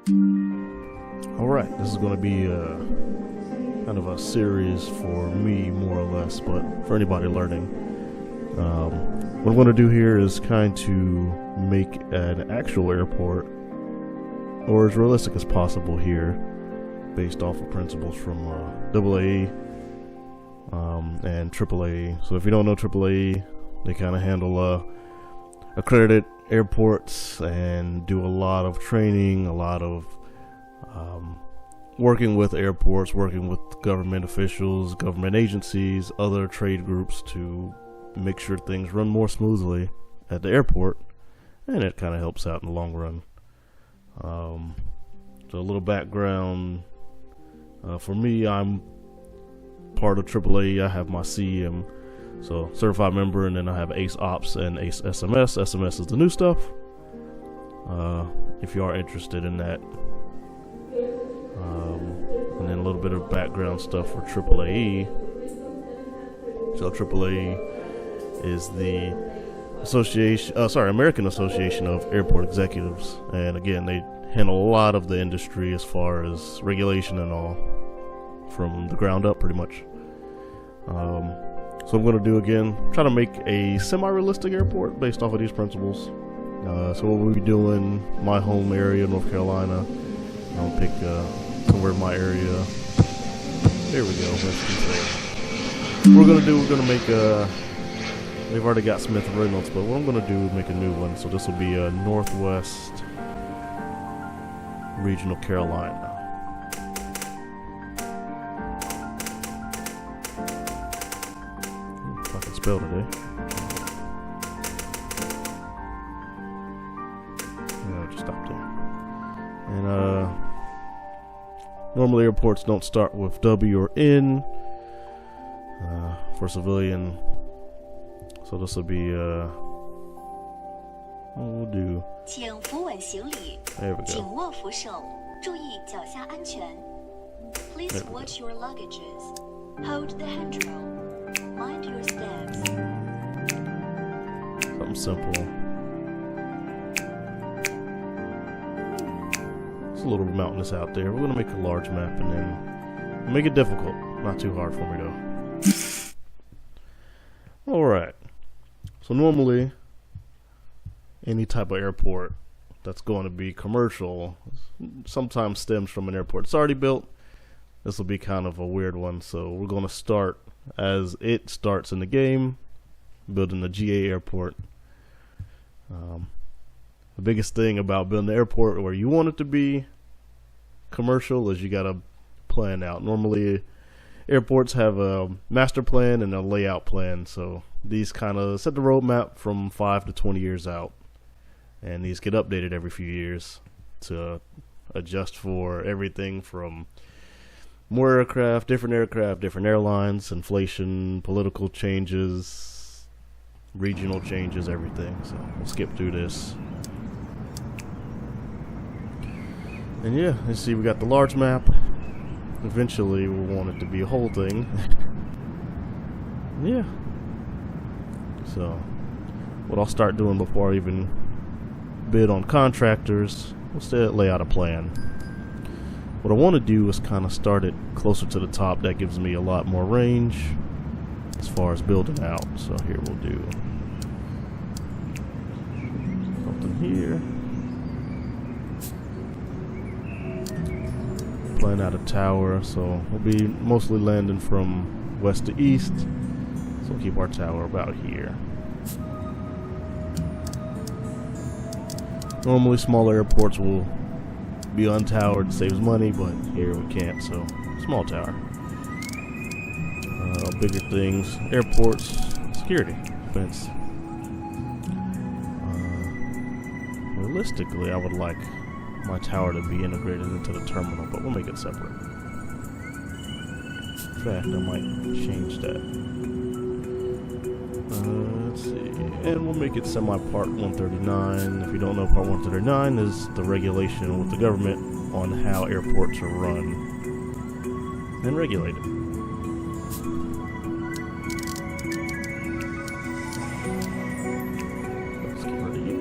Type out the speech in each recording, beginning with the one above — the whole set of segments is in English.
Alright, this is going to be kind of a series for me, more or less, but for anybody learning. What I'm going to do here is kind to make an actual airport, or as realistic as possible here, based off of principles from AAAE and AAAE. So if you don't know AAAE, they kind of handle accredited airports and do a lot of training, a lot of working with airports, working with government officials, government agencies, other trade groups to make sure things run more smoothly at the airport, and it kind of helps out in the long run. So a little background. For me, I'm part of AAA. I have my CEM, so certified member, and then I have ACE Ops and ACE SMS. SMS is the new stuff. If you are interested in that. And then a little bit of background stuff for AAAE. So AAAE is the American Association of Airport Executives, and again, they handle a lot of the industry as far as regulation and all, from the ground up, pretty much. So I'm going to do again, try to make a semi-realistic airport based off of these principles. So what we'll be doing, my home area, North Carolina. I'll pick somewhere in my area. There we go. We're gonna make a. We've already got Smith Reynolds, but what I'm gonna do is make a new one. So this will be a Northwest Regional Carolina. If I can spell today. No, just stop there. And normally airports don't start with W or N for civilian. So this will be what we'll do. There we go. Please watch your luggages. Hold the handrail. Mind your steps. Something simple. It's a little mountainous out there. We're going to make a large map and then make it difficult. Not too hard for me though. Alright. So normally, any type of airport that's going to be commercial sometimes stems from an airport that's already built. This will be kind of a weird one. So we're going to start as it starts in the game, building the GA airport. The biggest thing about building the airport where you want it to be commercial is you got to plan out. Normally airports have a master plan and a layout plan, so these kind of set the roadmap from 5 to 20 years out, and these get updated every few years to adjust for everything from more aircraft, different airlines, inflation, political changes, regional changes, everything. So we'll skip through this. And yeah, you see we got the large map. Eventually we'll want it to be a whole thing. Yeah. So what I'll start doing before I even bid on contractors, we'll lay out a plan. What I want to do is kind of start it closer to the top. That gives me a lot more range as far as building out. So here we'll do something here. Plan out a tower, so we'll be mostly landing from west to east, so we'll keep our tower about here. Normally smaller airports will be untowered, saves money, but here we can't, so small tower. Bigger things, airports, security, fence. Realistically, I would like my tower to be integrated into the terminal, but we'll make it separate. In fact, I might change that. Let's see, and we'll make it semi-part 139. If you don't know, part 139 is the regulation with the government on how airports are run and regulated. Let's get rid of you.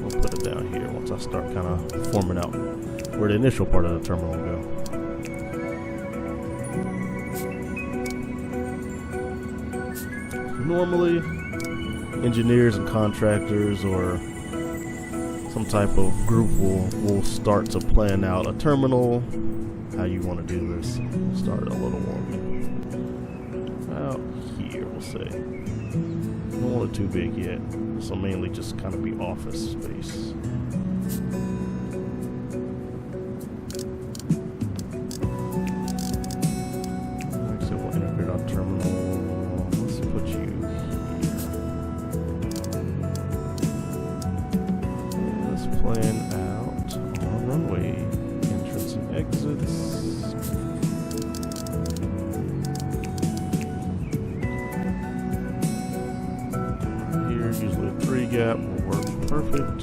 We'll put it down down here once I start kind of forming out where the initial part of the terminal will go. Normally, engineers and contractors or some type of group will start to plan out a terminal, how you want to do this. Start a little one out here, we'll say. Don't want it too big yet, so mainly just kind of be office space. Like I said, we'll integrate our terminal. Let's put you here. Let's plan out our runway entrance and exits. Usually a 3 gap will work perfect.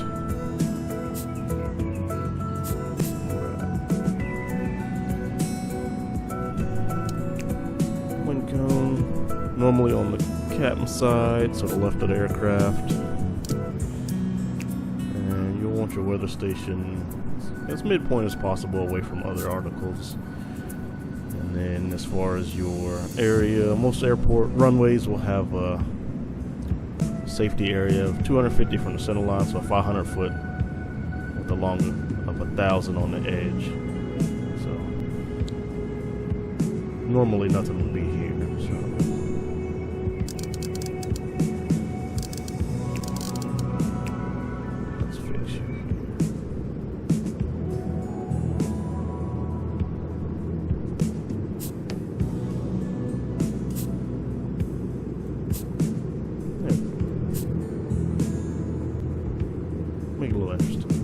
Wind cone, normally on the captain side, so the left of the aircraft. And you'll want your weather station as midpoint as possible away from other articles. And then as far as your area, most airport runways will have a safety area of 250 from the center line, so 500 foot with a long of 1,000 on the edge. So normally nothing will be here. So let's fix you make it a little interesting.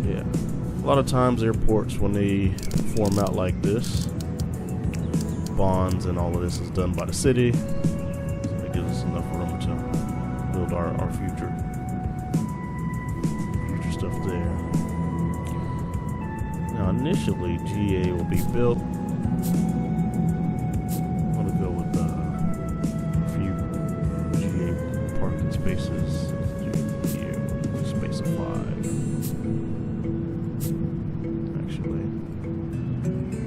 Yeah, a lot of times airports, when they form out like this, bonds and all of this is done by the city, so it gives us enough room to build our future stuff there. Now initially GA will be built. I'm going to go with a few GA parking spaces. Here, space of 5. Actually,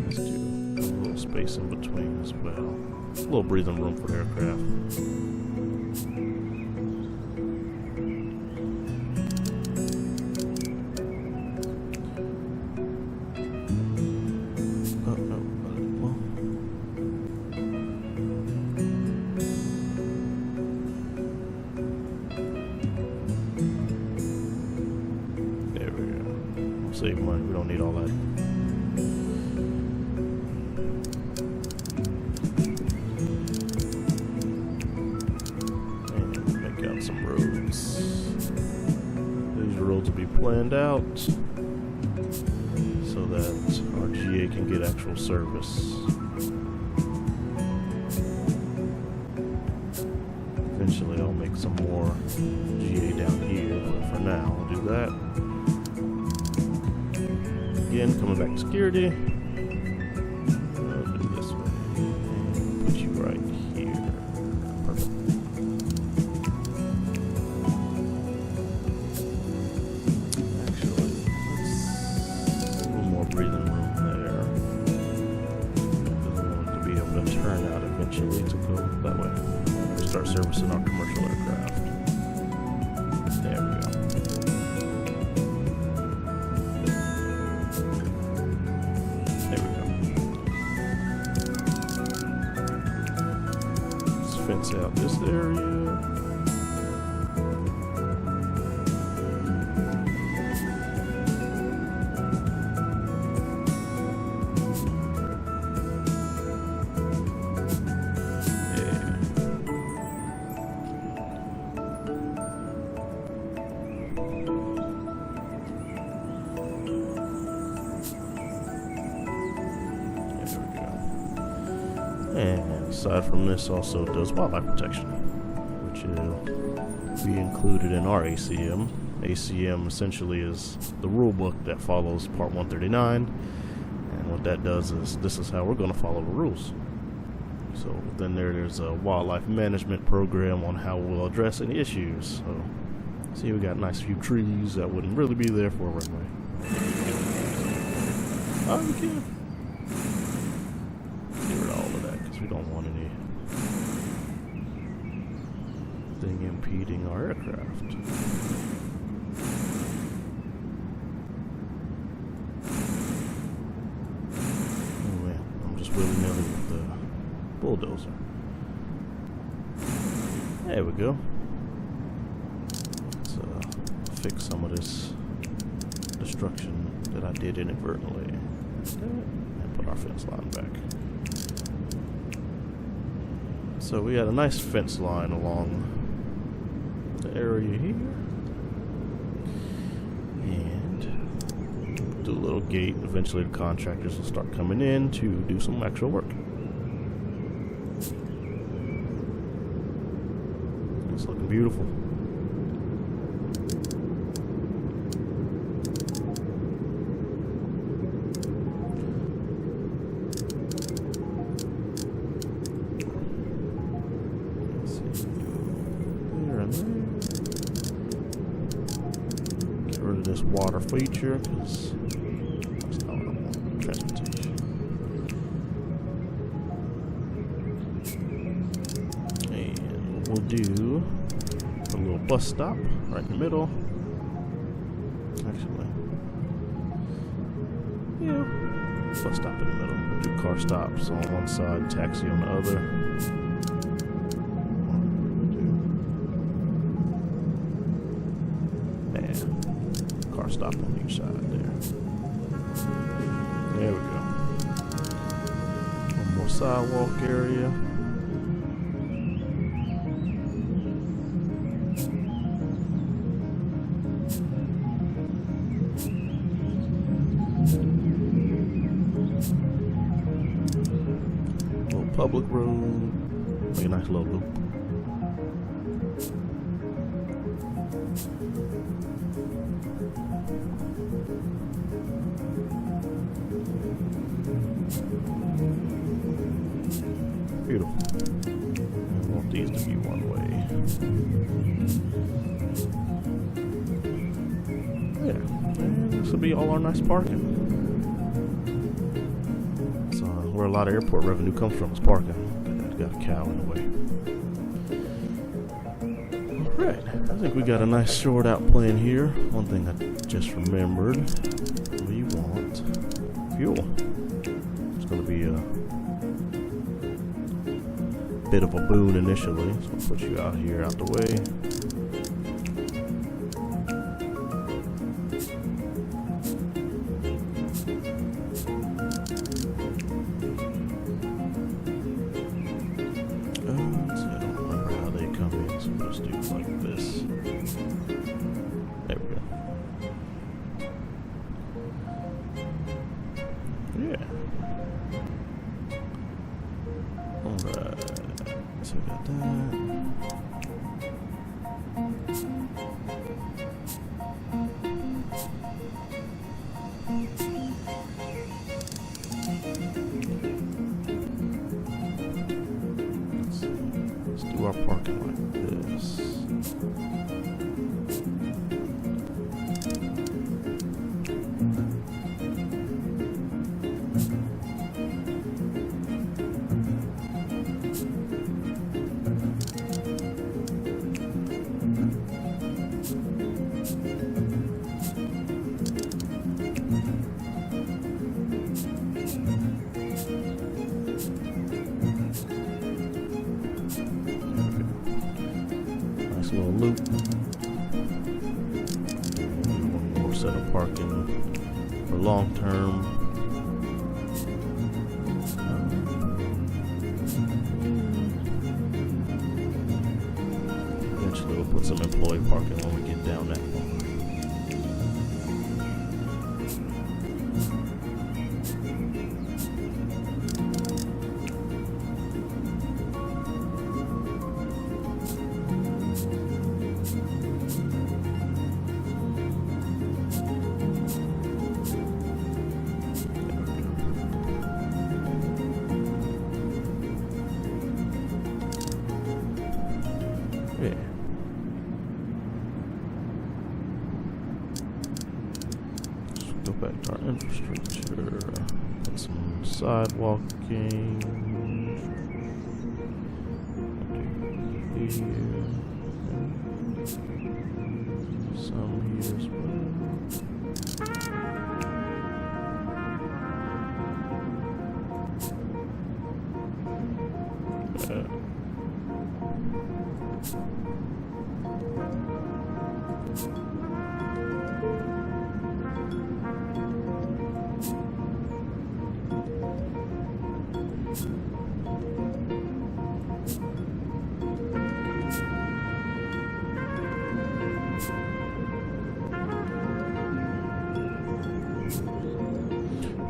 let's do a little space in between as well. A little breathing room for the aircraft. Save money, we don't need all that. And make out some roads. These roads will be planned out so that our GA can get actual service. Eventually I'll make some more GA down here, but for now I'll do that. Again, coming back to security. I'll do this way. And put you right here. Perfect. Actually, let's a little more breathing room there. Because we want to be able to turn out eventually to go that way. We'll start servicing our commercial aircraft. There we go. Fence out this area. And aside from this, also does wildlife protection, which will be included in our ACM. ACM essentially is the rule book that follows Part 139, And what that does is this is how we're going to follow the rules. So within there's a wildlife management program on how we'll address any issues. So see, we got a nice few trees that wouldn't really be there for a runway. Oh, you can. Get rid of all of that because we don't want anything impeding our aircraft. Oh man, I'm just willy-nilly with the bulldozer. There we go. Let's fix some of this destruction that I did inadvertently. And put our fence line back. So we had a nice fence line along the area here. And do a little gate. Eventually the contractors will start coming in to do some actual work. It's looking beautiful. Get rid of this water feature because that's not what I want. Transportation. And we'll do a little bus stop right in the middle. Actually, yeah, bus stop in the middle. We'll do car stops on one side, taxi on the other. Car stop on each side there. There we go. One more sidewalk area. Little public road. Make a nice little loop. Beautiful. I want these to be one way. Yeah, and this will be all our nice parking. So where a lot of airport revenue comes from is parking. Got a cow in the way. Alright, I think we got a nice short out plan here. One thing I just remembered, we want fuel. It's going to be a bit of a boon initially, so I'll put you out here out the way. So I don't remember how they come in, so we'll just do it like this. There we go. Yeah. Alright. So we got that. Let's do our parking like this. Little loop. One more set of parking for long term. Eventually we'll put some employee parking when we get down that far. Go back to our infrastructure. Put some sidewalking. Here. Some here as well.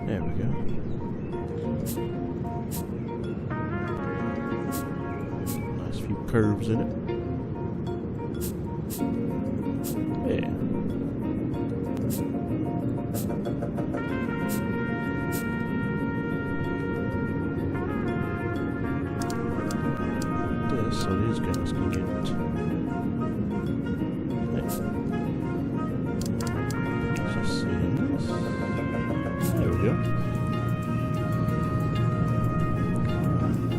There we go. Nice few curves in it. Yeah. This, so these guys can get just seeing this. There we go.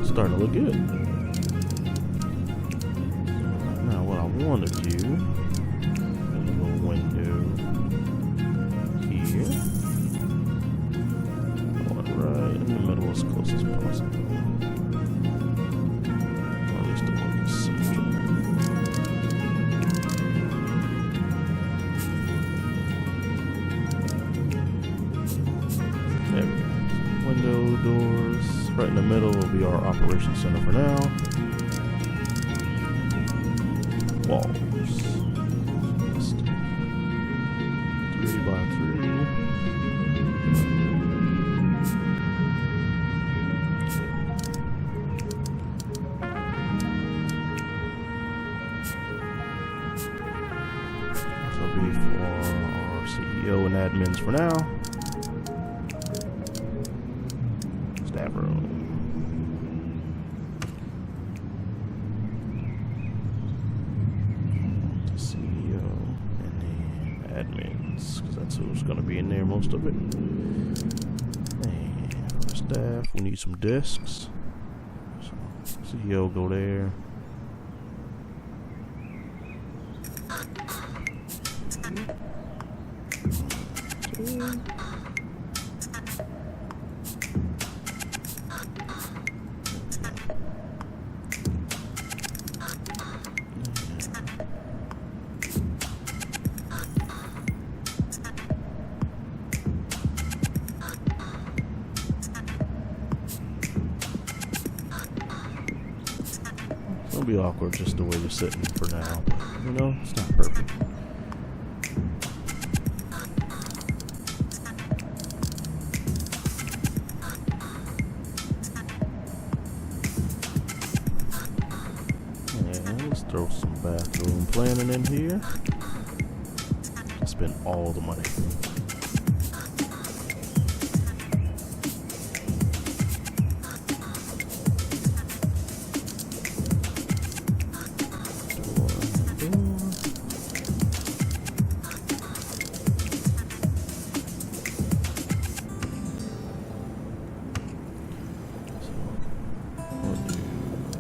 Starting to look good. Now what I want to do, a little window here. One right in the middle as close as possible. Or at least the one is central. There we go. Window, doors, right in the middle will be our operations center for now. Walls. Just 3 by 3. This will be for our CEO and admins for now. Staff room. The CEO and the admins, because that's who's going to be in there most of it. And for staff, we need some desks. So CEO go there. It'll be awkward just the way you're sitting for now, but you know, it's not perfect. And let's throw some bathroom planning in here. Spend all the money.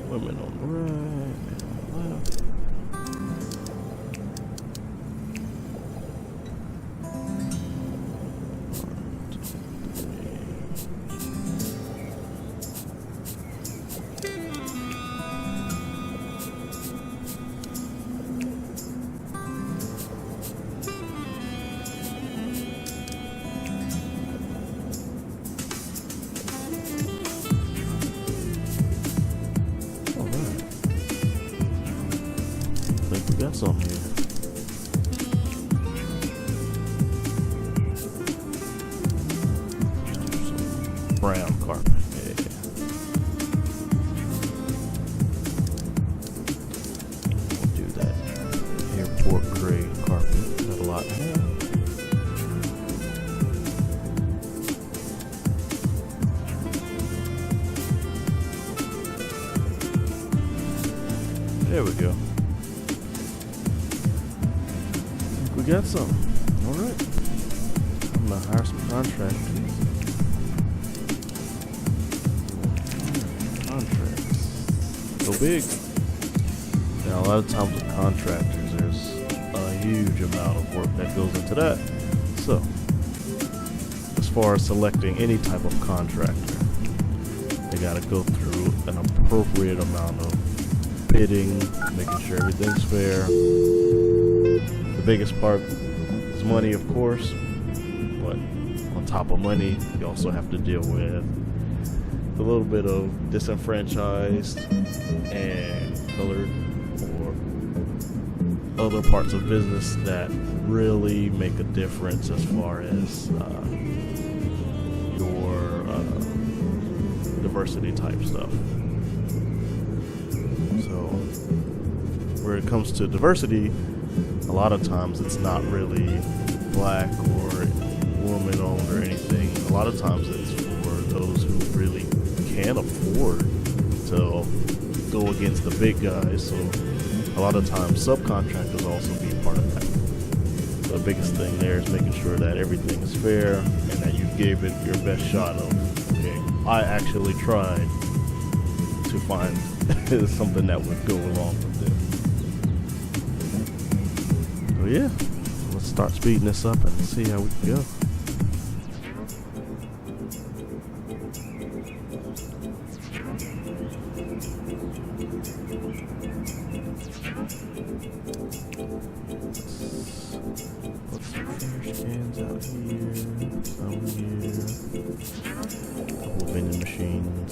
Women on the right, men on the left. We got some here. Some brown carpet. Yeah. We'll do that airport grade carpet. Got a lot to have. There we go. We got some. All right. I'm gonna hire some contractors. Contracts. Go big. Now, a lot of times with contractors, there's a huge amount of work that goes into that. So, as far as selecting any type of contractor, they gotta go through an appropriate amount of bidding, making sure everything's fair. The biggest part is money, of course, but on top of money, you also have to deal with a little bit of disenfranchised and colored or other parts of business that really make a difference as far as your diversity type stuff. So where it comes to diversity, a lot of times it's not really black or woman owned or anything. A lot of times it's for those who really can't afford to go against the big guys. So a lot of times subcontractors also be a part of that. So the biggest thing there is making sure that everything is fair and that you gave it your best shot of, okay, I actually tried to find something that would go along with it. So yeah, let's start speeding this up and see how we can go. Put some trash cans out here, some here, couple vending machines.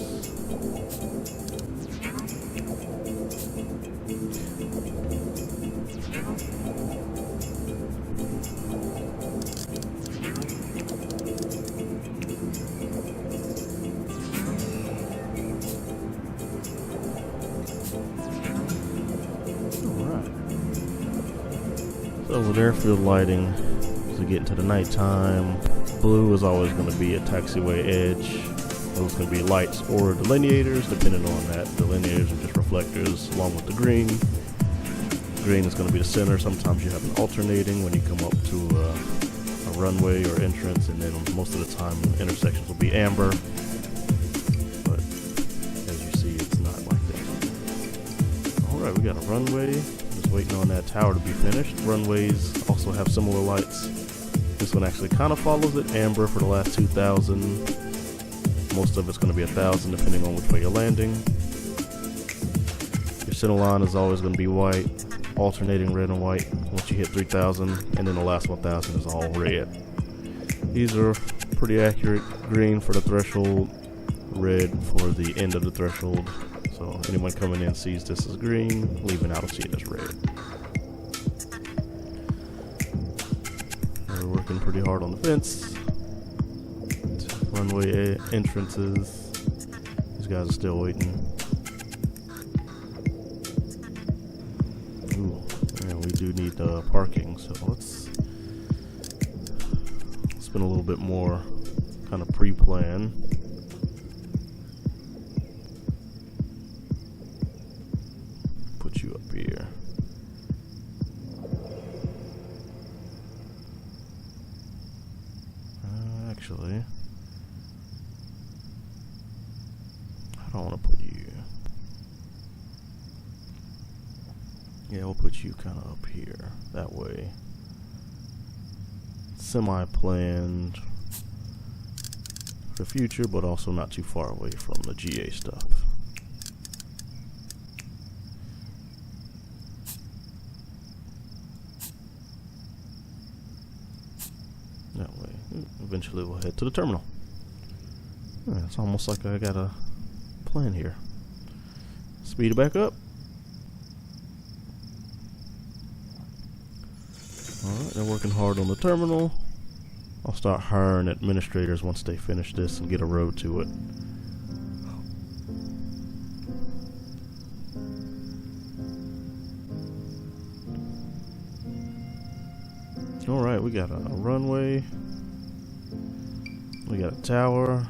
So with airfield lighting, as we get into the nighttime, blue is always going to be a taxiway edge. Those can be lights or delineators, depending on that. Delineators are just reflectors along with the green. Green is going to be the center. Sometimes you have an alternating when you come up to a runway or entrance, and then most of the time intersections will be amber. But as you see, it's not like that. Alright, we got a runway. Waiting on that tower to be finished. Runways also have similar lights. This one actually kind of follows it. Amber for the last 2,000. Most of it's going to be 1,000 depending on which way you're landing. Your center line is always going to be white, alternating red and white once you hit 3,000, and then the last 1,000 is all red. These are pretty accurate. Green for the threshold, red for the end of the threshold. So anyone coming in sees this as green, leaving out will see it as red. We're working pretty hard on the fence. Runway entrances. These guys are still waiting. Ooh, and we do need parking, so let's spend a little bit more kind of pre-plan. You up here. Actually, I don't want to put you. Yeah, we'll put you kind of up here. That way, semi-planned for the future, but also not too far away from the GA stuff. That way, eventually we'll head to the terminal. Yeah, it's almost like I got a plan here. Speed it back up. Alright, they're working hard on the terminal. I'll start hiring administrators once they finish this and get a road to it. Alright, we got a runway. We got a tower.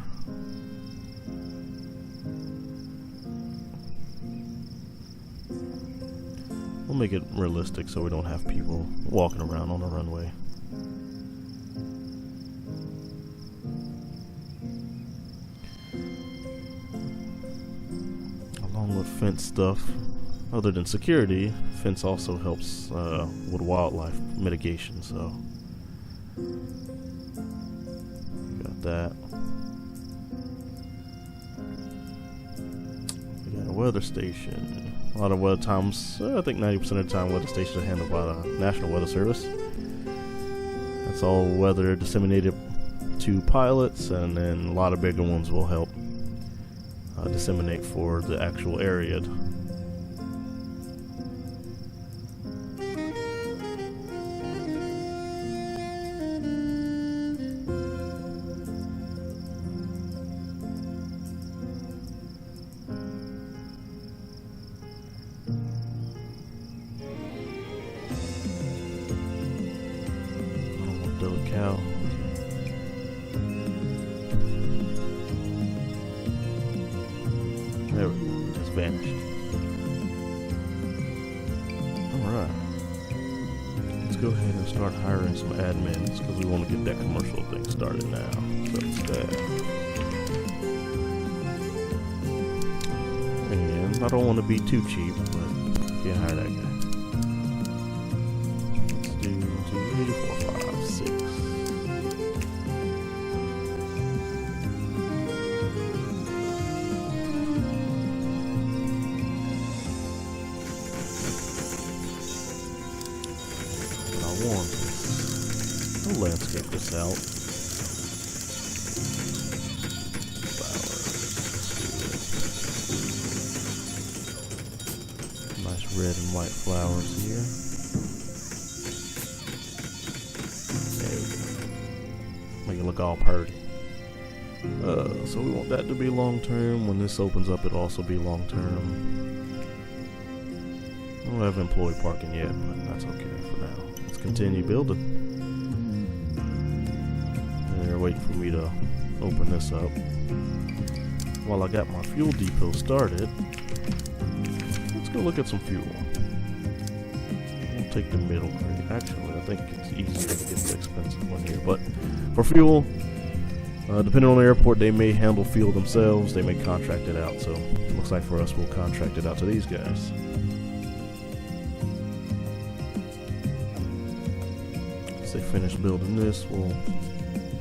We'll make it realistic so we don't have people walking around on the runway. all the fence stuff. Other than security, fence also helps with wildlife mitigation, so got that. We got a weather station. A lot of weather times, I think 90% of the time, weather stations are handled by the National Weather Service. That's all weather disseminated to pilots, and then a lot of bigger ones will help disseminate for the actual area. Cow. There we go. Just vanished. Alright. Let's go ahead and start hiring some admins because we want to get that commercial thing started now. So it's that. And I don't want to be too cheap, but can't hire that guy. Let's do 1, 2, 3, 4, 5, 6. We'll landscape this out. Flowers. Nice red and white flowers here. There we go. Make it look all pretty. So we want that to be long term. When this opens up, it'll also be long term. I don't have employee parking yet, but that's okay for now. Let's continue building. They're waiting for me to open this up. While I got my fuel depot started, let's go look at some fuel. We'll take the middle crate. Actually, I think it's easier to get the expensive one here. But for fuel, depending on the airport, they may handle fuel themselves. They may contract it out. So it looks like for us, we'll contract it out to these guys. Once they finish building this, we'll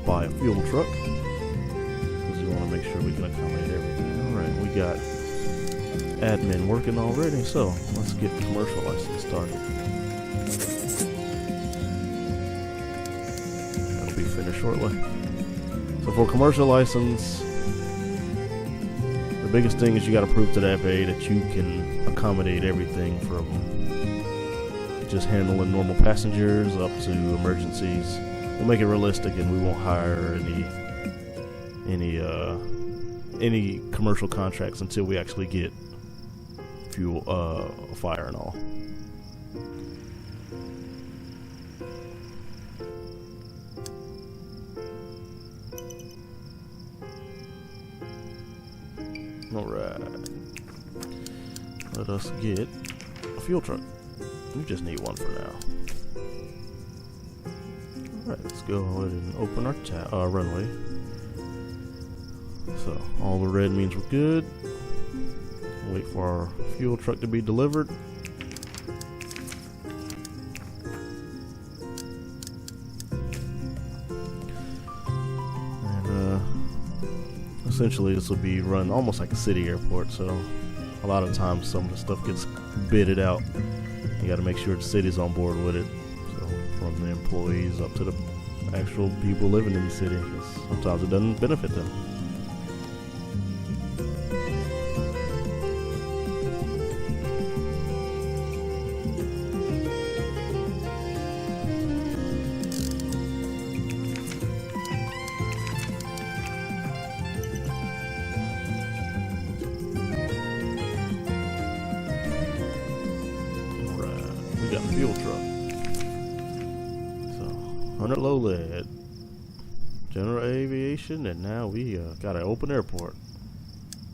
buy a fuel truck because we want to make sure we can accommodate everything. Alright, we got admin working already, so let's get commercial license started. That'll be finished shortly. So for commercial license, the biggest thing is you got to prove to the FAA that you can accommodate everything from just handling normal passengers up to emergencies. We'll make it realistic, and we won't hire any commercial contracts until we actually get fuel, fire and all. All right, let us get a fuel truck. We just need one for now. Alright, let's go ahead and open our runway. So, all the red means we're good. Wait for our fuel truck to be delivered. And, essentially this will be run almost like a city airport, so a lot of times some of the stuff gets bidded out. You gotta make sure the city's on board with it. From the employees up to the actual people living in the city, because sometimes it doesn't benefit them. Alright, we got the fuel truck. 100 low lead, general aviation, and now we got an open airport.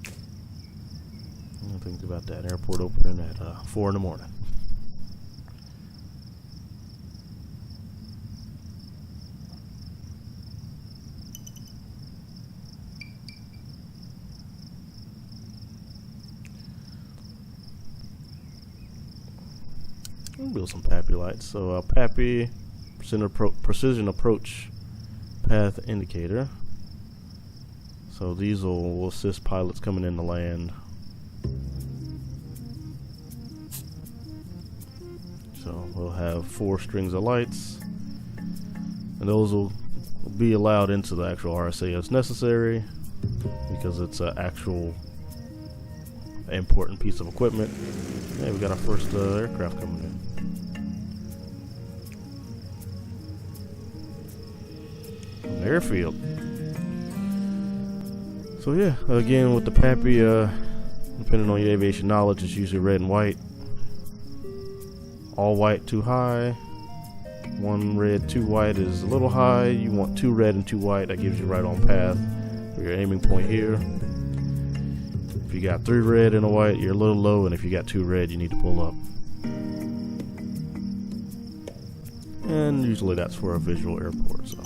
I think about that airport opening at 4 in the morning. with some PAPI lights. So PAPI, precision approach path indicator. So these will assist pilots coming in to land. So we'll have 4 strings of lights, and those will be allowed into the actual RSA as necessary because it's an actual important piece of equipment. Yeah, we got our first aircraft coming in. From the airfield. So yeah, again with the PAPI, depending on your aviation knowledge, it's usually red and white. All white too high, 1 red 2 white is a little high. You want 2 red and 2 white, that gives you right on path for your aiming point here. If you got 3 red and a white, you're a little low, and if you got 2 red, you need to pull up. And usually that's for a visual airport. So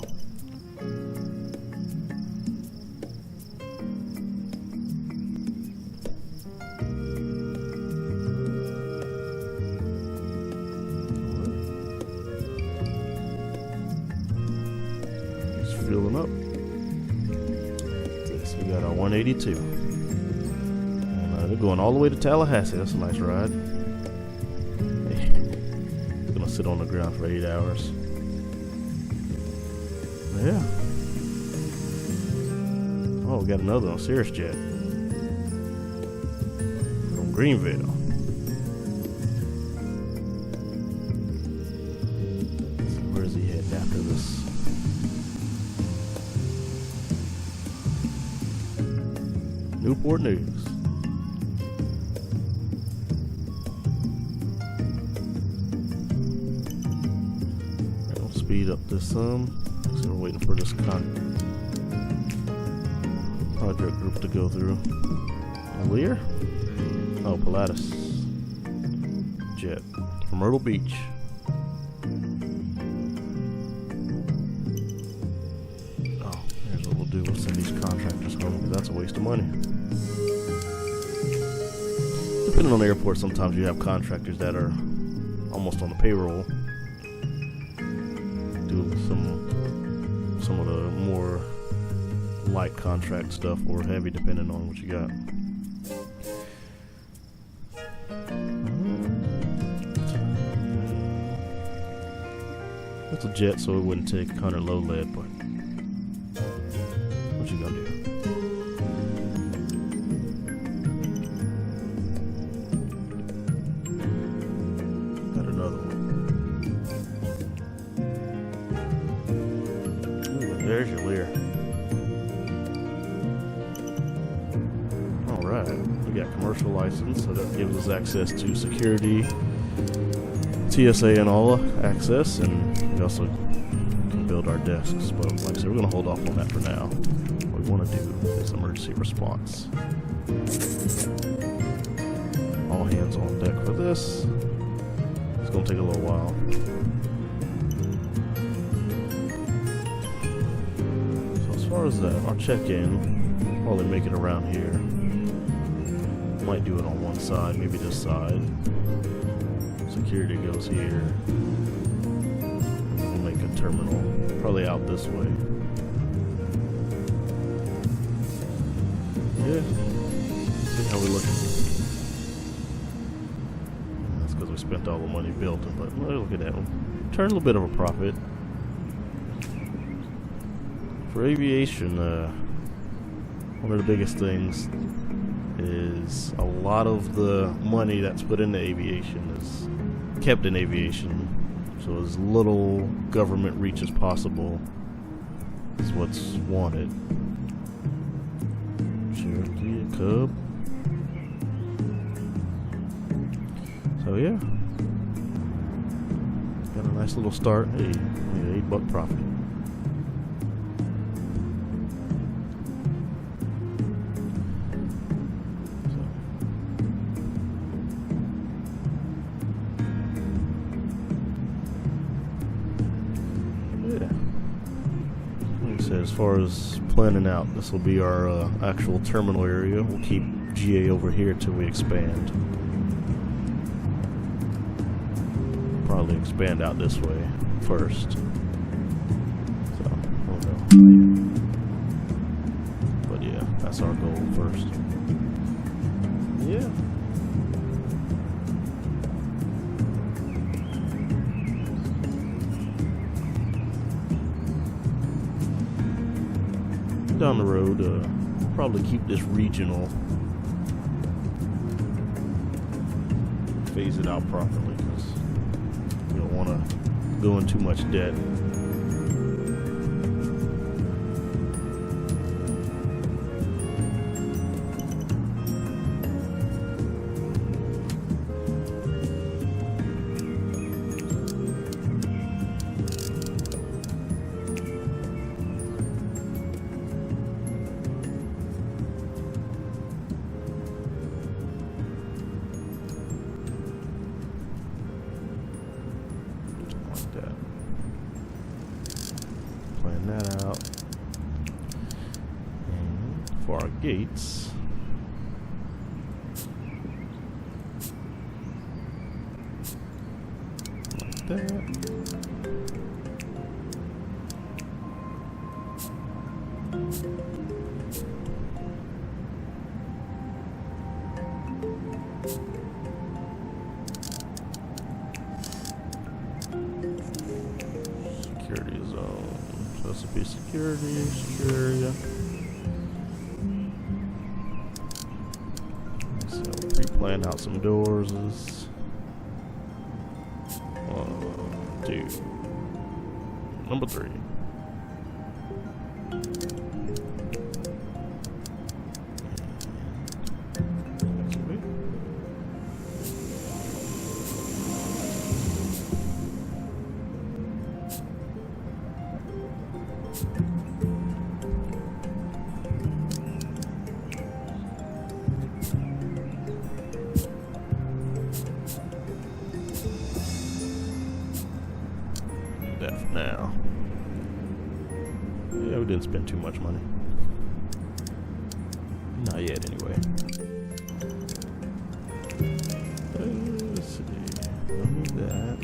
filling up. Yes, we got our 182. And they're going all the way to Tallahassee. That's a nice ride. It's gonna sit on the ground for 8 hours. Yeah. Oh, we got another one, Cirrus Jet from Greenville. So where is he heading after this? Newport News. I'll speed up this some. So we're waiting for this project group to go through. Lear? Oh, Pilatus Jet from Myrtle Beach. Oh, here's what we'll do. We'll send these contractors home because that's a waste of money. Depending on the airport, sometimes you have contractors that are almost on the payroll, do some of the more light contract stuff or heavy, depending on what you got. It's a jet, so it wouldn't take 100 low lead, but what you gonna do? There's your Lear. Alright, we got commercial license, so that gives us access to security, TSA and all access, and we also can build our desks. But like I said, we're going to hold off on that for now. What we want to do is emergency response. All hands on deck for this. It's going to take a little while. As far as our check-in, probably make it around here. Might do it on one side, maybe this side. Security goes here. We'll make a terminal, probably out this way. Yeah. See how we're looking. That's because we spent all the money building, but look at that one. Turn a little bit of a profit. For aviation, one of the biggest things is a lot of the money that's put into aviation is kept in aviation, so as little government reach as possible is what's wanted. Cherokee, Cub. So yeah, got a nice little start. Hey, $8 profit. As far as planning out, this will be our actual terminal area. We'll keep GA over here till we expand. probably expand out this way first. So, oh no. But yeah, that's our goal first. Yeah. Down the road, probably keep this regional. Phase it out properly because you don't want to go in too much debt. Plan that out. And for our gates, like that. Security zone. So this will be security, secure area. So pre-plan out some doors. 1, 2. Number 3. That for now. Yeah, we didn't spend too much money. Not yet, anyway. Let's see. Don't need that.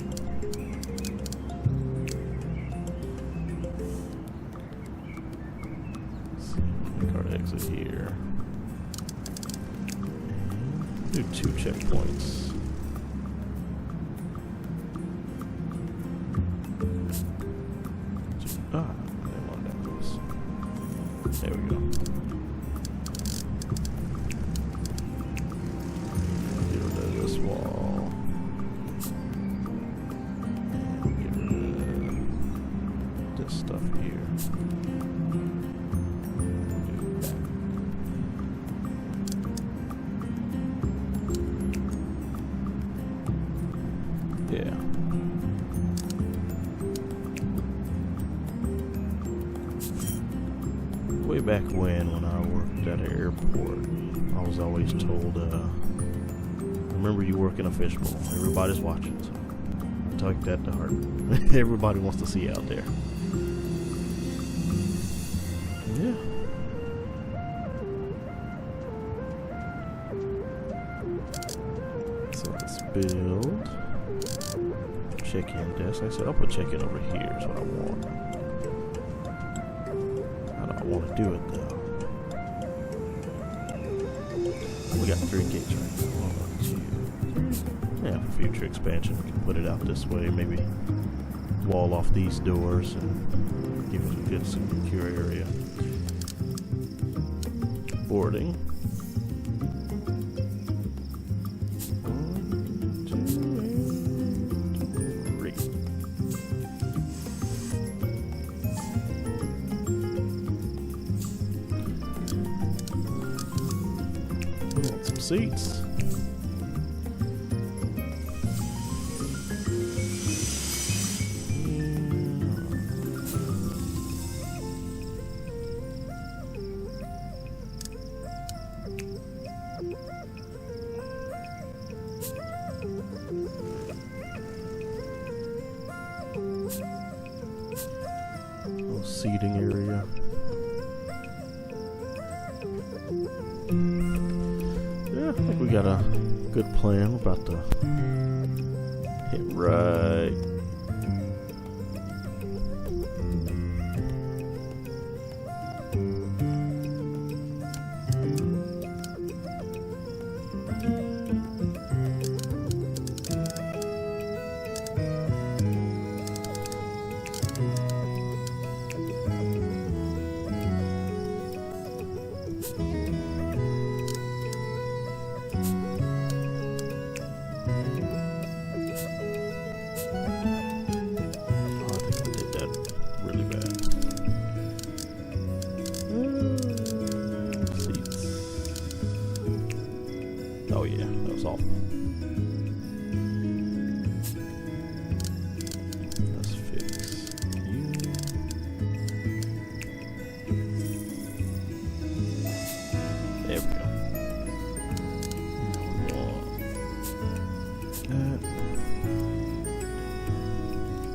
Let's see. Card exit here. Do 2 checkpoints. There we go. Get rid of this wall. And get rid of this stuff here. Do that. Yeah. Way back when I worked at an airport, I was always told, remember you work in a fishbowl. Everybody's watching. So I took that to heart. Everybody wants to see you out there. Yeah. So let's build. Check-in desk. Like I said, I'll put check-in over here is what I want. I want to do it though. We got 3 gates right now. 1, 2, 3. Yeah, for future expansion, we can put it out this way. Maybe wall off these doors and give it a good secure area. Boarding. 1, 2, and 3. Some seats. Little seating area. Yeah, I think we got a good plan. We're about to Hit right. Oh yeah, that was awful. Let's fix you. There we go. That.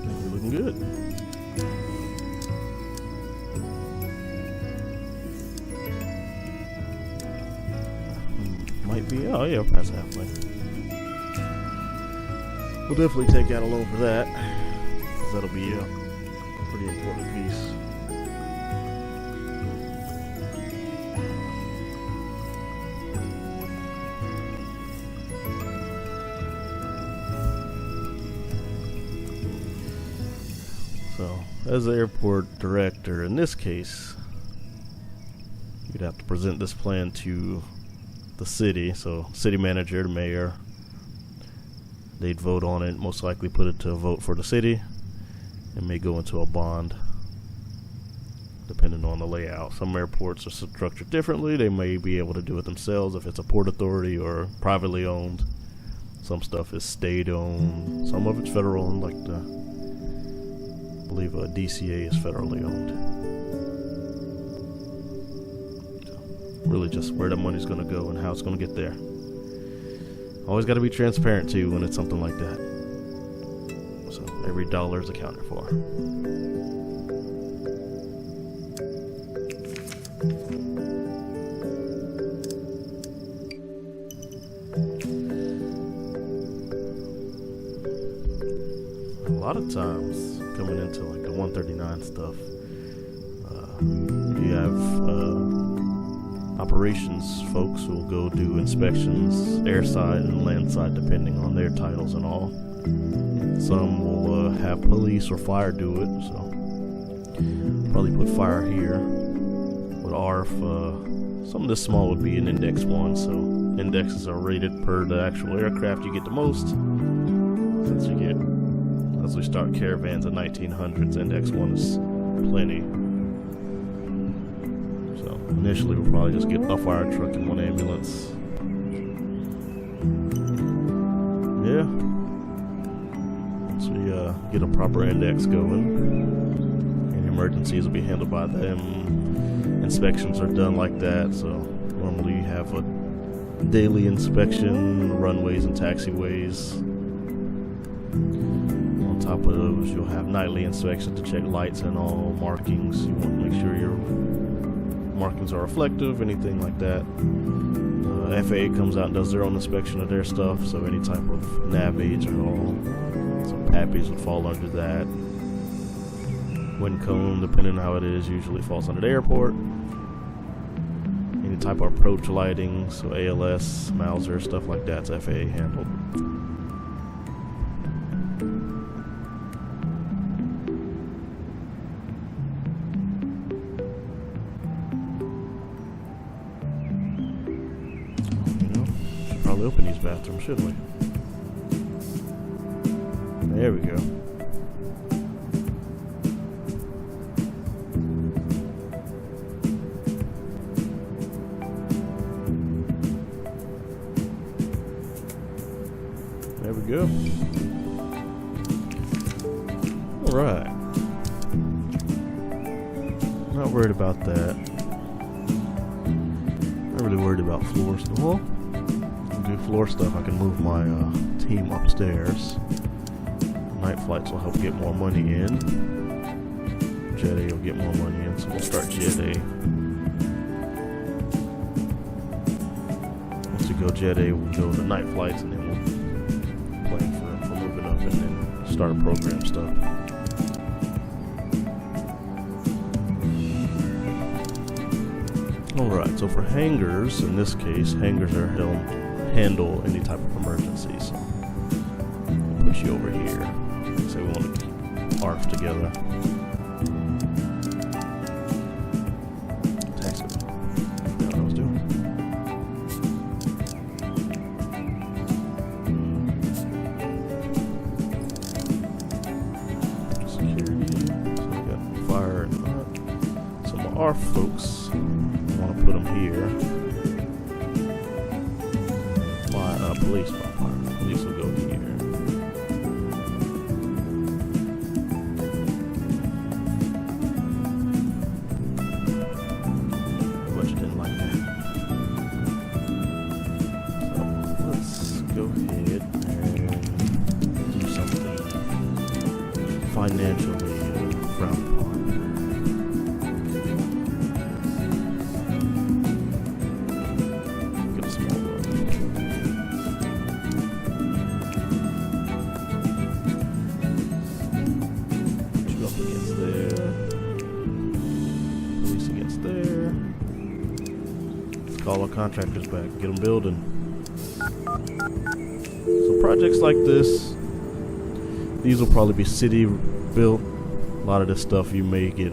We're looking good. Might be, oh yeah, we're past halfway. We'll definitely take out a loan for that, because that'll be a pretty important piece. So, as the airport director, in this case, you'd have to present this plan to the city, so city manager, the mayor, they'd vote on it, most likely put it to a vote for the city, and may go into a bond depending on the layout. Some airports are structured differently. They may be able to do it themselves if it's a port authority or privately owned. Some stuff is state owned, some of it's federal owned, like I believe DCA is federally owned. Really just where the money's going to go and how it's going to get there. Always got to be transparent too when it's something like that. So every dollar is accounted for. A lot of times coming into like the 139 stuff, you have operations folks who will go do inspections airside and landside depending on their titles and all. Some will have police or fire do it, so probably put fire here. With ARF, something this small would be an index 1, so indexes are rated per the actual aircraft you get the most. Since you get, as we start caravans in 1900s, index 1 is plenty. Initially, we'll probably just get a fire truck and one ambulance. Yeah. Once we get a proper index going, any emergencies will be handled by them. Inspections are done like that, so normally you have a daily inspection, runways and taxiways. On top of those, you'll have nightly inspections to check lights and all markings. You want to make sure your markings are reflective, anything like that. FAA comes out and does their own inspection of their stuff, so any type of nav aids or all. Some PAPIs would fall under that. Wind cone, depending on how it is, usually falls under the airport. Any type of approach lighting, so ALS, Mauser, stuff like that's FAA handled. Probably open these bathrooms, shouldn't we? There we go. There we go. Alright. Not worried about that. Not really worried about floors at all. Do floor stuff, I can move my team upstairs. Night flights will help get more money in. Jet A will get more money in, so we'll start Jet A. Once we go Jet A, we'll go to night flights, and then we'll plan for moving up. and then start a program stuff. Alright, so for hangars, in this case, hangars are handle any type of emergency. So I'll put you over here. Say we want to keep ARF together. Taxi. Forgot what I was doing. Security. So we got fire and that. So my ARF folks, I want to put them here. Police will go here. But you didn't like that. So let's go ahead and do something financially frowned upon. Get a small loan. Call our contractors back, get them building. So projects like this, these will probably be city built. A lot of this stuff you may get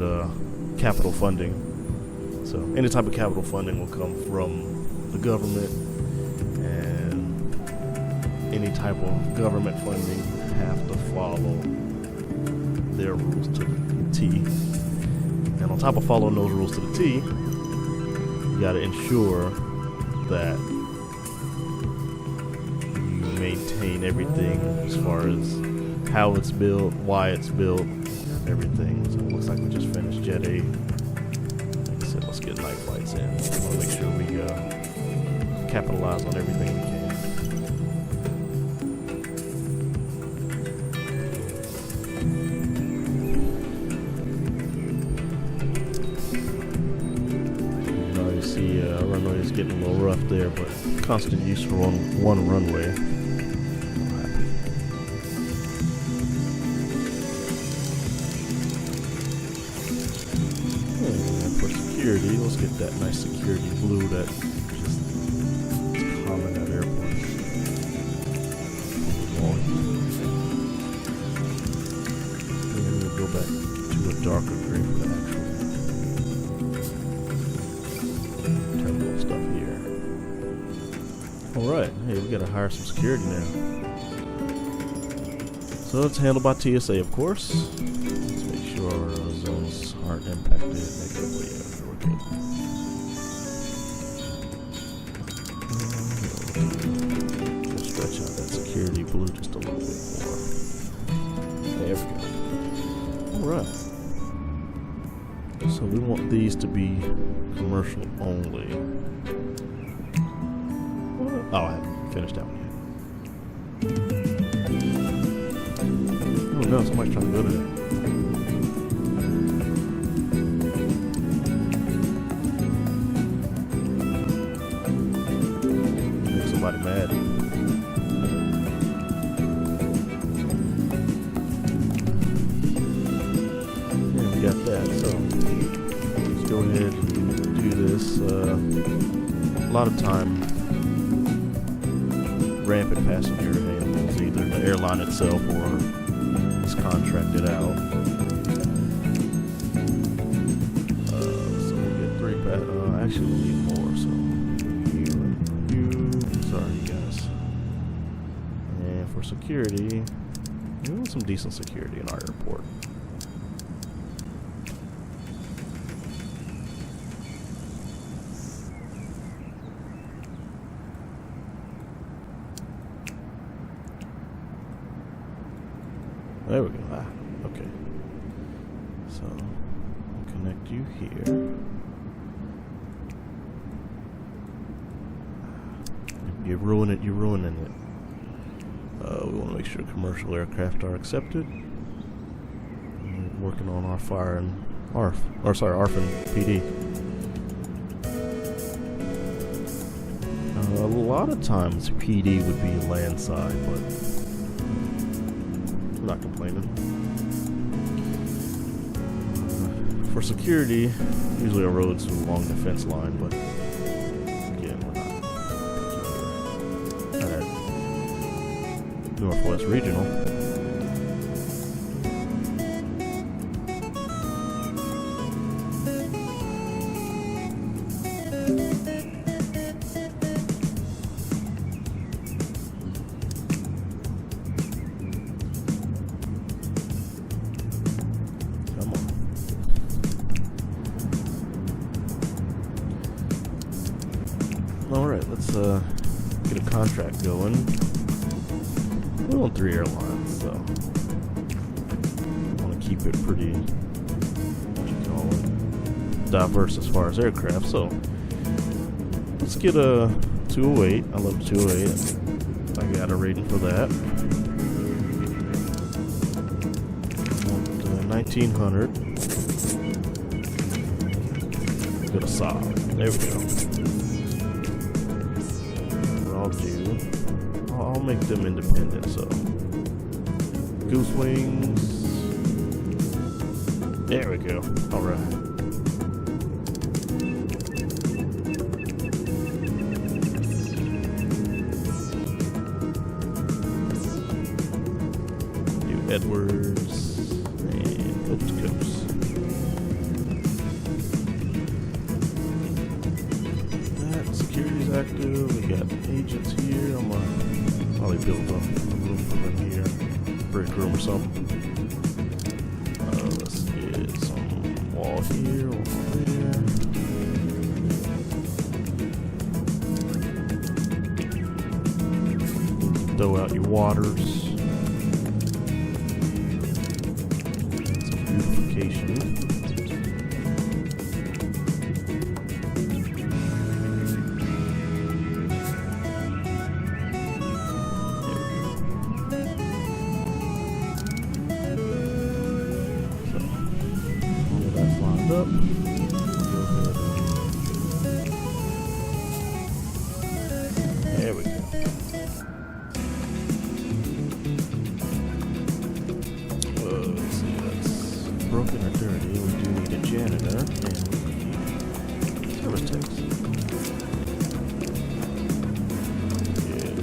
capital funding. So any type of capital funding will come from the government, and any type of government funding have to follow their rules to the T. And on top of following those rules to the T, you got to ensure that you maintain everything as far as how it's built, why it's built, everything. So it looks like we just finished Jet A. Like I said, let's get night flights in. We want to make sure we capitalize on everything we can. Runway is getting a little rough there, but constant use for one runway. And for security, let's get that nice security blue that is common at airports. And we'll go back to a darker gray for the actual stuff here. Alright, hey, we gotta hire some security now. So it's handled by TSA, of course. Let's make sure our zones aren't impacted negatively. Yeah, we're good. We'll stretch out that security blue just a little bit more. There we go. Alright. So we want these to be commercial only. Oh, I haven't finished that one yet. Oh no, somebody's trying to go to that. Make somebody mad. Yeah, we got that, so let's go ahead and do this. A lot of time rampant passenger handles, either the airline itself or it's contracted out. So we get 3 actually we need more, so sorry guys. And for security, we want some decent security in our airport. There we go. Okay. So, I'll connect you here. You're ruining it. We want to make sure commercial aircraft are accepted. We're working on our fire and ARF. ARF and PD. A lot of times PD would be landside, but I'm not complaining. For security, usually our roads along the fence line, but again, we're not. Alright. Northwest Regional. Alright, let's get a contract going. We're on 3 airlines, so I want to keep it pretty, what you call it, diverse as far as aircraft. So let's get a 208. I love 208. I got a rating for that. 1900. Get a Saab. There we go. I'll make them independent, so goose wings. There we go. Alright. Do Edwards and Coast to Coast. That security's active. We got agents here. I'm gonna probably build a room for them here. Break room or something. Let's get some wall here, wall there. Throw out your waters. Some beautification. Up. There we go. Let's see, that's broken or dirty. We do need a janitor and service techs. Get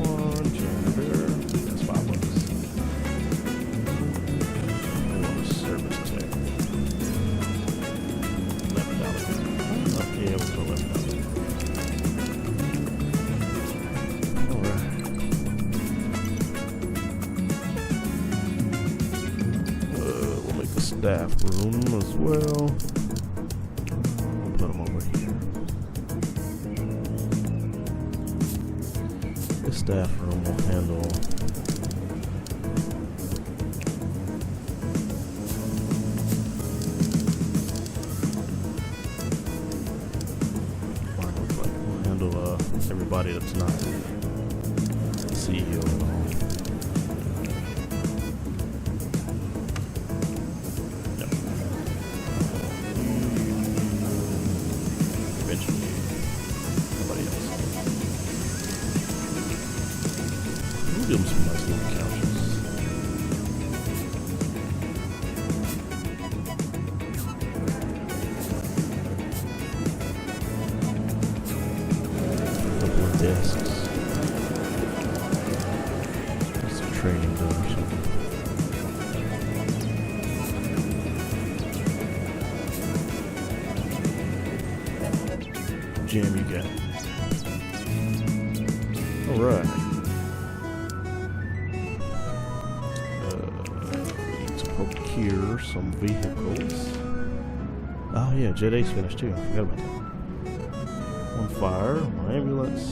one janitor. That's $5. And one service tech. Yeah, we'll go left now. Alright. We'll make the staff room as well. We'll put them over here. The staff room will handle everybody that's not CEO and all. Yep. Eventually, nobody else. We'll give them some nice little couches. Desks. Some training done or something. Jam you got. Alright. Need to procure some vehicles. Oh yeah, Jet Ace finished too. I forgot about that. One fire, one ambulance.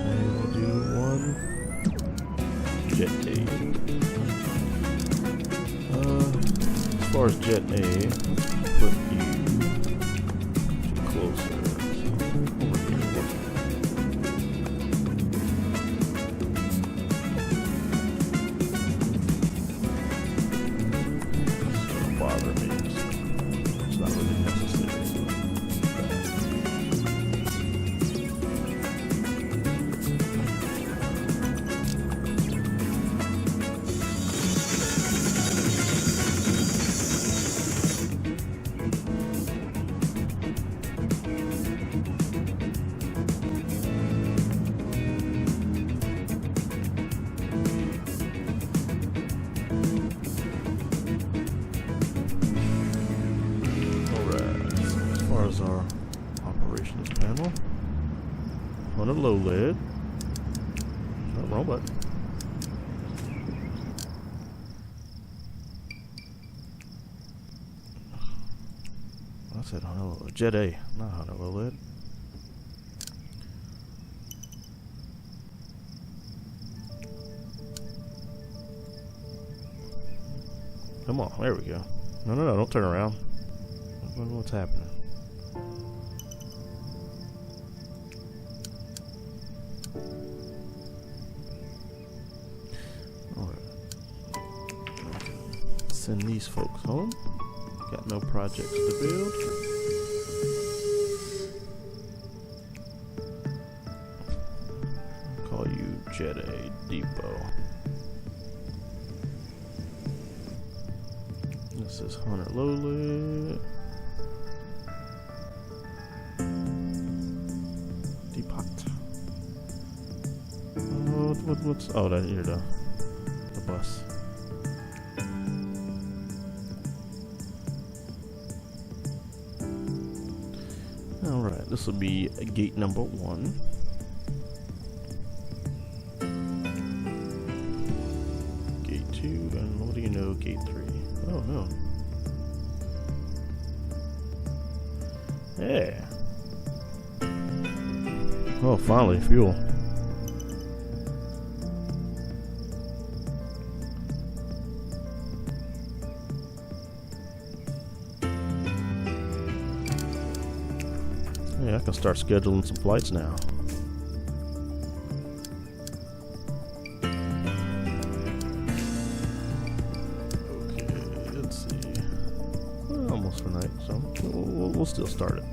And we'll do one Jet A. As far as Jet A, let's put you closer. Over here. It's gonna bother me. It's not really necessary. far as our operations panel. On a low lead. Oh, wrong button. I said Honolulu. Jet A, not Honolulu. Come on, there we go. No, don't turn around. What's happening? Alright. Send these folks home. Got no projects to build. Call you Jet A Depot. This is Honolulu. Depot. What's oh, that here the bus. Alright, this will be gate number 1. Gate 2, and what do you know, gate 3? Oh no. Yeah. Oh, finally, fuel. Yeah, I can start scheduling some flights now. Okay, let's see. Well, almost for night, so we'll still start it.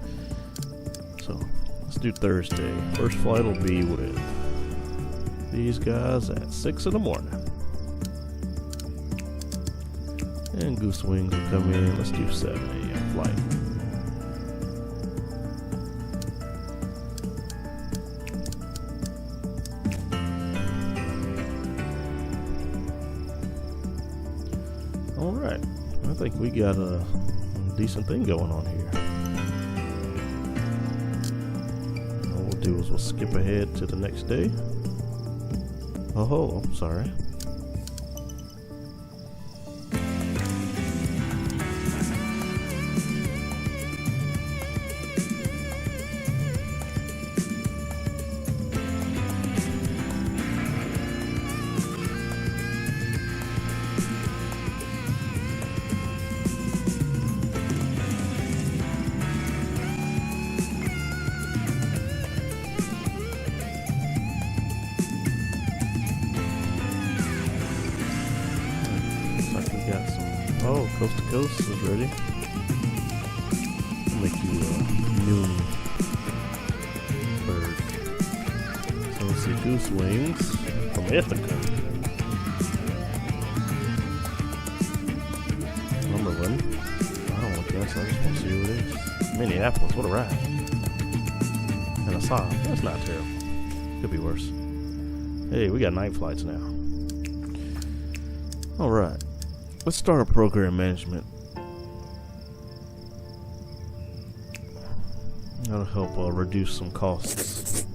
So, let's do Thursday. First flight will be with these guys at 6 in the morning. And Goose Wings will come in. Let's do 7 a.m. flight. Alright, I think we got a decent thing going on here. All we'll do is we'll skip ahead to the next day. Oh, I'm sorry. Oh, Coast to Coast is ready. I'll make you a noon bird. So let's see, Goose Wings from Ithaca. Cumberland. I don't want this, I just want to see who it is. Minneapolis, what a ride. And Assam, that's not terrible. Could be worse. Hey, we got night flights now. Alright. Let's start a program management. That'll help reduce some costs.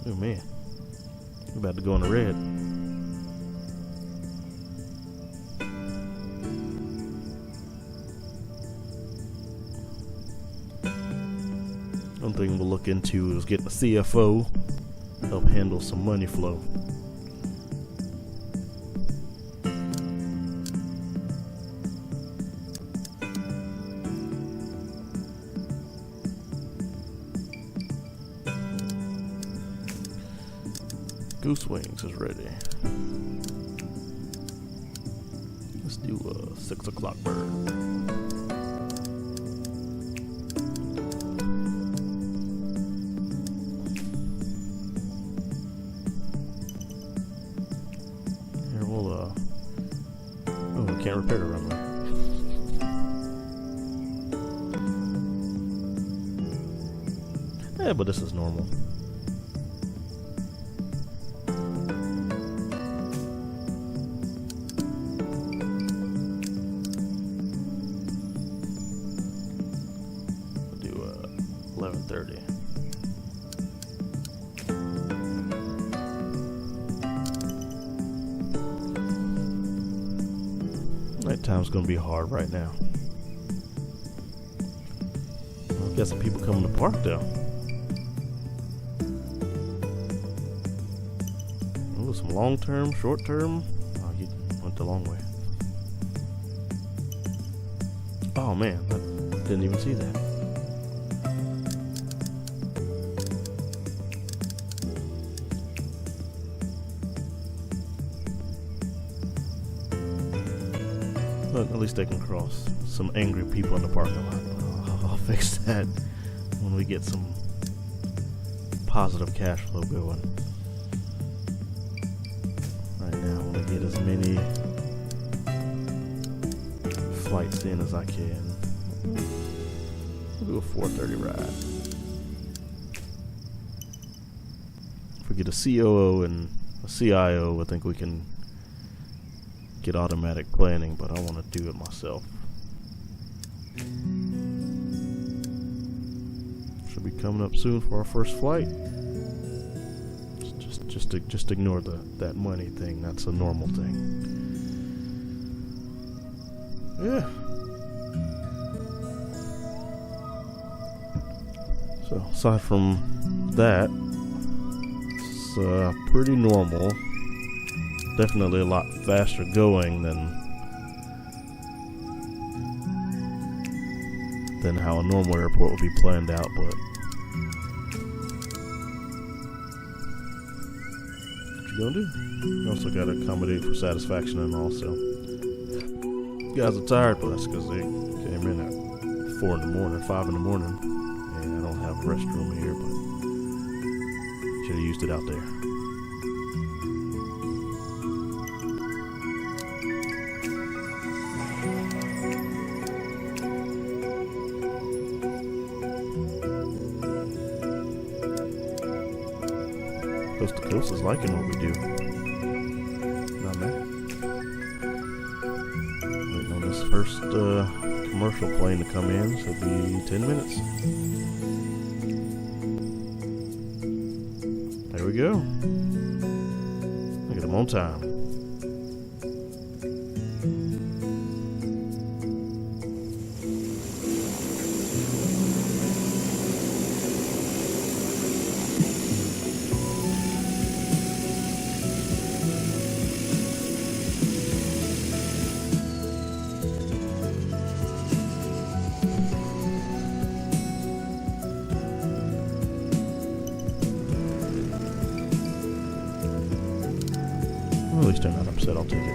Oh man, we're about to go in the red. One thing we'll look into is getting a CFO to help handle some money flow. Goose Wings is ready. Let's do a 6 o'clock bird. Can't repair the runway. Yeah, but this is normal. Nighttime's gonna be hard right now. I've got some people coming to park though. Oh, some long term, short term. Oh, you went the long way. Oh man, I didn't even see that. But at least they can cross. Some angry people in the parking lot. I'll fix that when we get some positive cash flow going. Right now I want to get as many flights in as I can. We'll do a 4:30 ride. If we get a COO and a CIO, I think we can get automatic planning, but I want to do it myself. Should be coming up soon for our first flight. Just ignore that money thing. That's a normal thing. Yeah. So aside from that, it's pretty normal. Definitely a lot faster going than how a normal airport would be planned out, but what you gonna do? You also gotta accommodate for satisfaction and all, so guys are tired, but that's because they came in at 4 in the morning, 5 in the morning, and I don't have a restroom here, but should have used it out there. Coast to Coast is liking what we do. Not bad. Waiting on this first commercial plane to come in, so it'll be 10 minutes. There we go. Look at them on time. Well, at least they're not upset. I'll take it.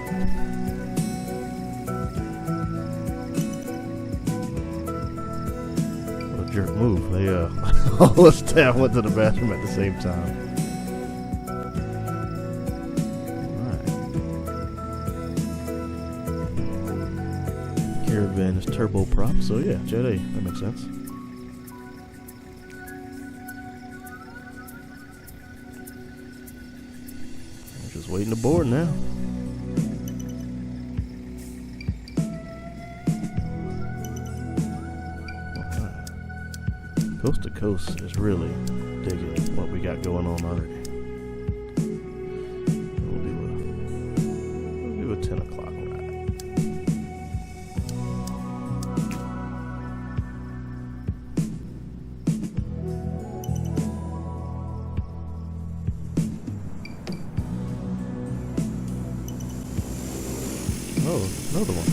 What a jerk move. They all the staff went to the bathroom at the same time. Alright. Caravan is turboprop, so yeah, Jet A. That makes sense. Just waiting to board now. Alright. Coast to Coast is really digging what we got going on already. We'll do a 10 o'clock ride. Oh, another one.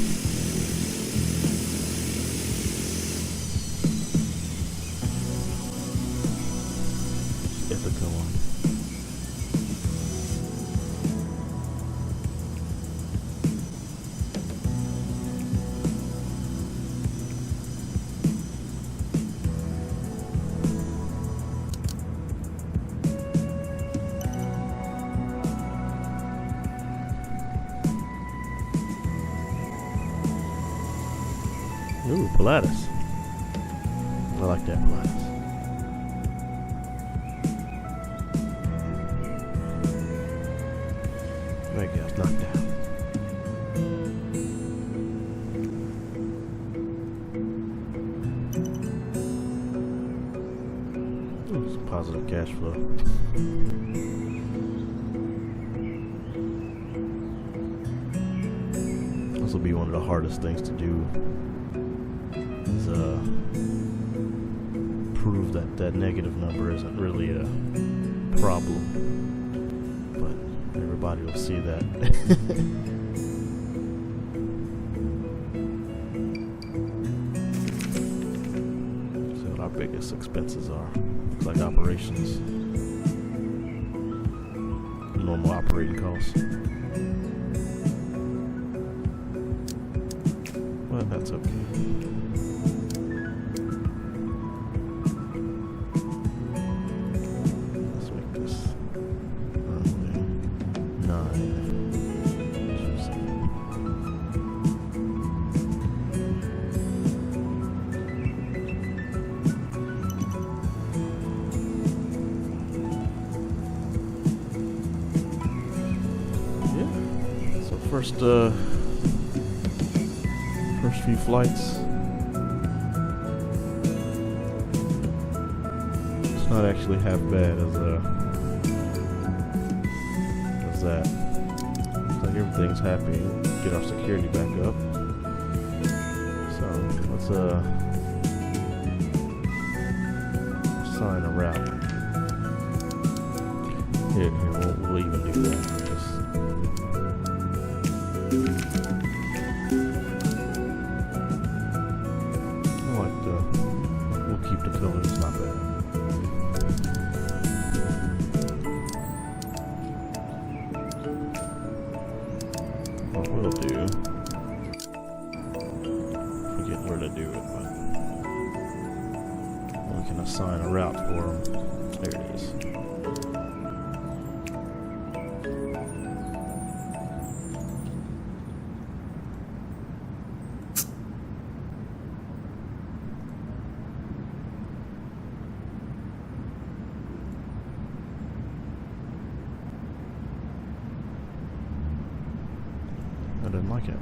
Ethical one. Ooh, Pilatus. I like that Pilatus. There you go, it's knocked down. Ooh, some positive cash flow. This will be one of the hardest things to do, is prove that that negative number isn't really a problem, but everybody will see that. So what our biggest expenses are, looks like operations, normal operating costs. But that's okay. Let's make this runway 9. Yeah. So first few flights, it's not actually half bad as that. Looks like everything's happy. Get our security back up. So let's assign a route. Here, we'll even do that. We'll keep the color, it's not bad. What we'll do, forget where to do it, but we can assign a route for them. There it is. I didn't like it.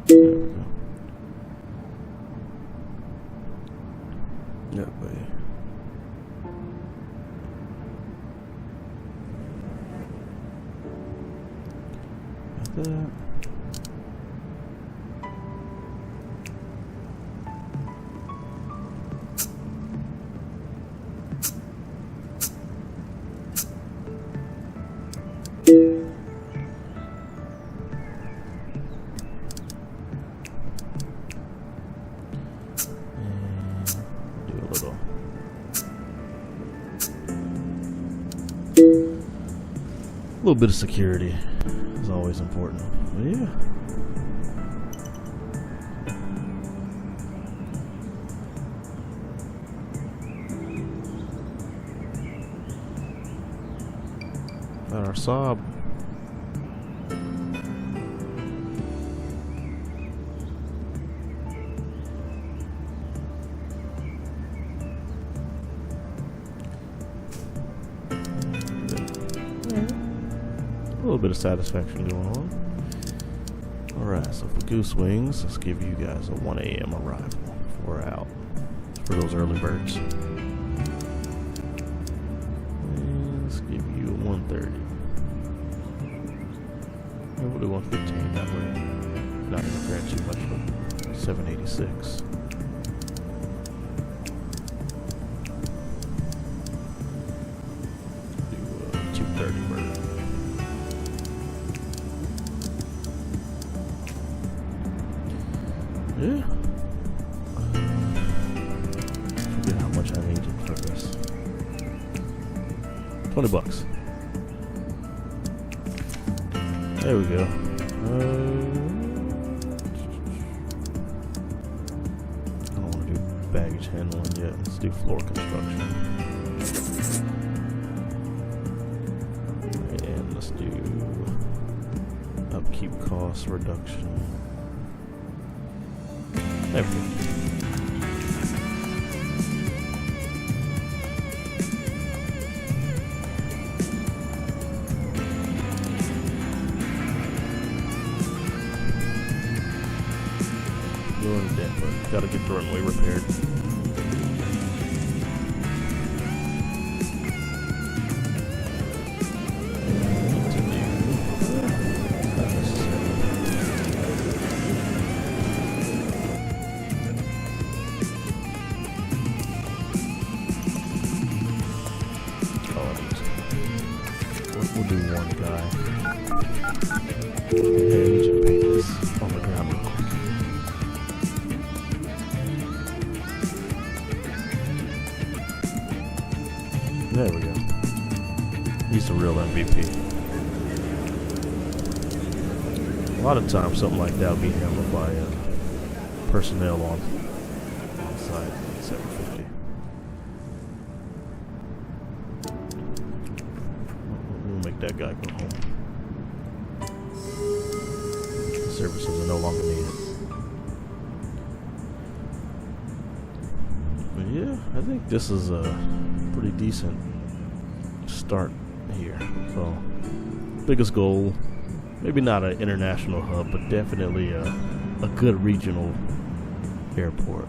There we go. That way. Like that. A little bit of security is always important. But yeah. Got our Saab. A little bit of satisfaction going on. Alright, so for Goose Wings, let's give you guys a 1 a.m. arrival. We're out for those early birds. And let's give you a 1:30. And we'll do 1:15 that way. Not interfering too much with 786. Do a 2:30 bird. Yeah. Forget how much I needed for this. $20. There we go. I don't want to do baggage handling yet. Let's do floor construction. And let's do keep cost reduction. There we go. Doing that, but gotta get the runway repaired. We'll do one guy. Hey, let me just paint this on the ground real quick. There we go. He's the real MVP. A lot of times something like that will be handled by personnel on site 750. We'll make that guy go home. Services are no longer needed. But yeah, I think this is a pretty decent start here. So, biggest goal, maybe not an international hub, but definitely a good regional airport.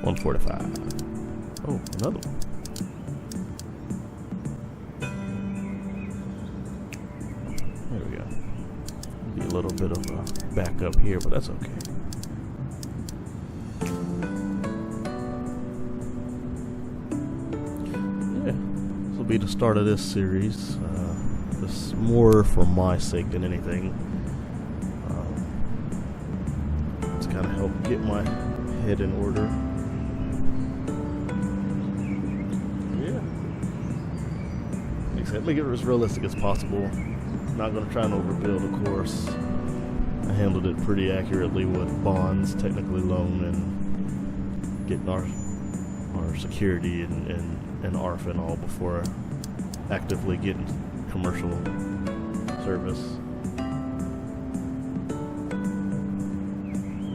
$145. Oh, another one. There we go. Be a little bit of a backup here, but that's okay. Yeah, this will be the start of this series. This is more for my sake than anything. It's kind of help get my head in order. Make it as realistic as possible. Not going to try and overbuild, of course. I handled it pretty accurately with bonds, technically loan, and getting our security and ARF and all before actively getting commercial service.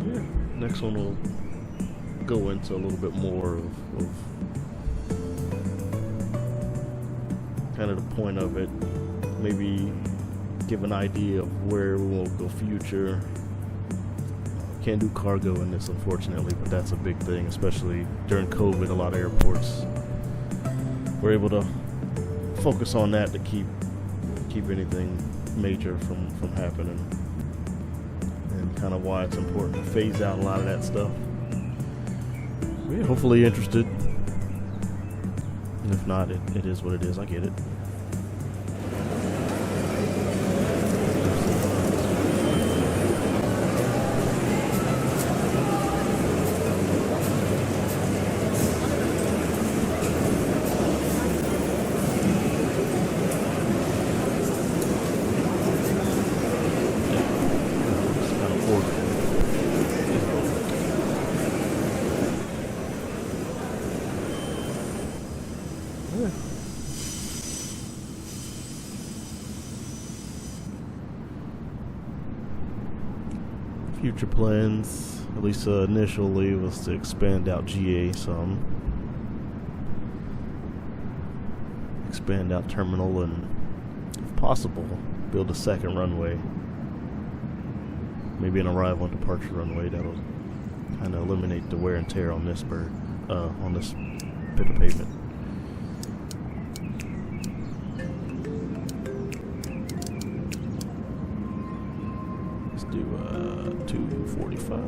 Yeah. Next one will go into a little bit more of kind of the point of it, maybe give an idea of where we'll go future. Can't do cargo in this, unfortunately, but that's a big thing, especially during COVID. A lot of airports were able to focus on that to keep anything major from happening, and kind of why it's important to phase out a lot of that stuff. Yeah, hopefully you're interested. If not, it is what it is. I get it. Future plans, at least initially, was to expand out GA some. Expand out terminal and, if possible, build a second runway. Maybe an arrival and departure runway that'll kind of eliminate the wear and tear on this bird, on this bit of pavement. Let's do 245.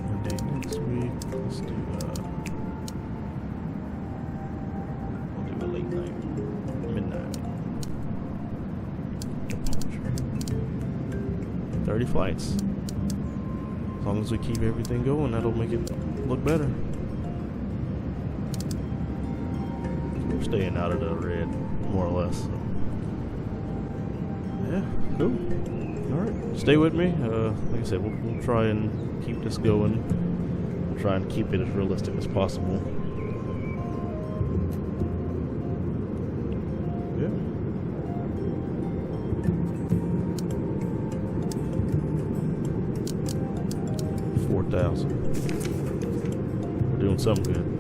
One day next week. Let's do we'll do a late night, midnight. 30 flights. As long as we keep everything going, that'll make it look better. We're staying out of the red, more or less. So. Yeah, cool. Alright, stay with me. Like I said, we'll try and keep this going. try and keep it as realistic as possible. Yeah. $4,000. We're doing something good.